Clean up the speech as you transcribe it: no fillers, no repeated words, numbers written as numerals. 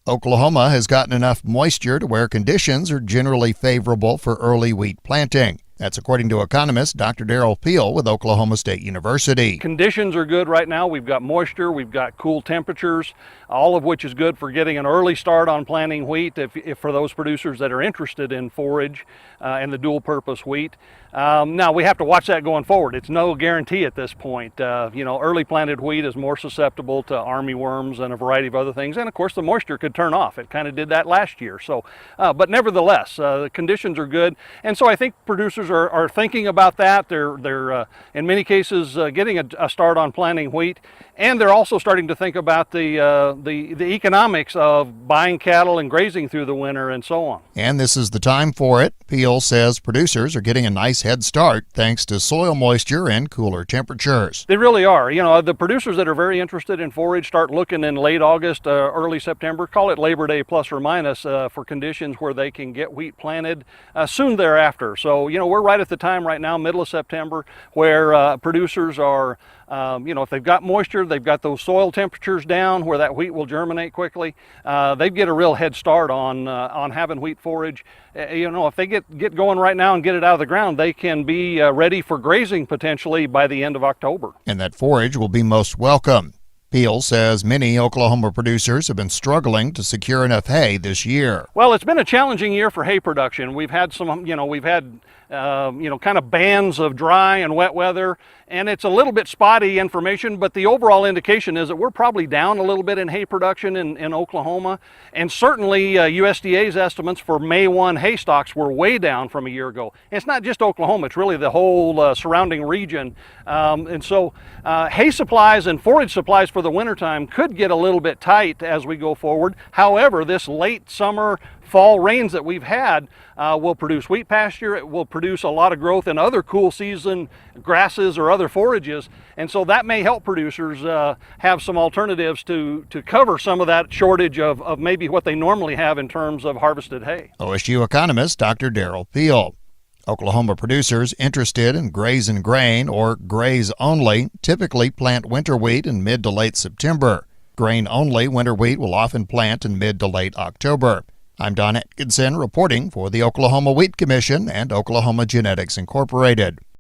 Oklahoma has gotten enough moisture to where conditions are generally favorable for early wheat planting. That's according to economist Dr. Darrell Peel with Oklahoma State University. Conditions are good right now. We've got moisture, we've got cool temperatures, all of which is good for getting an early start on planting wheat if for those producers that are interested in forage and the dual purpose wheat. Now we have to watch that going forward. It's no guarantee at this point. Early planted wheat is more susceptible to armyworms and a variety of other things, and of course the moisture could turn off. It kind of did that last year. But nevertheless, the conditions are good, and so I think producers are thinking about that. They're in many cases getting a start on planting wheat, and they're also starting to think about the economics of buying cattle and grazing through the winter and so on. And this is the time for it. Peel says producers are getting a nice head start thanks to soil moisture and cooler temperatures. They really are. The producers that are very interested in forage start looking in late August, early September, call it Labor Day plus or minus, for conditions where they can get wheat planted soon thereafter. So, we're right at the time right now, middle of September, where producers are, if they've got moisture, they've got those soil temperatures down where that wheat will germinate quickly, they get a real head start on having wheat forage. If they get going right now and get it out of the ground, they can be ready for grazing potentially by the end of October. And that forage will be most welcome. Peel says many Oklahoma producers have been struggling to secure enough hay this year. Well, it's been a challenging year for hay production. We've had kind of bands of dry and wet weather, and it's a little bit spotty information, but the overall indication is that we're probably down a little bit in hay production in Oklahoma, and certainly USDA's estimates for May 1 hay stocks were way down from a year ago. And it's not just Oklahoma, it's really the whole surrounding region, and so hay supplies and forage supplies for the wintertime could get a little bit tight as we go forward. However, this late summer, fall rains that we've had will produce wheat pasture. It will produce a lot of growth in other cool season grasses or other forages, and so that may help producers have some alternatives to cover some of that shortage of maybe what they normally have in terms of harvested hay. OSU economist Dr. Darrell Peel. Oklahoma producers interested in graze and grain or graze only typically plant winter wheat in mid to late September. Grain only winter wheat will often plant in mid to late October. I'm Don Atkinson reporting for the Oklahoma Wheat Commission and Oklahoma Genetics Incorporated.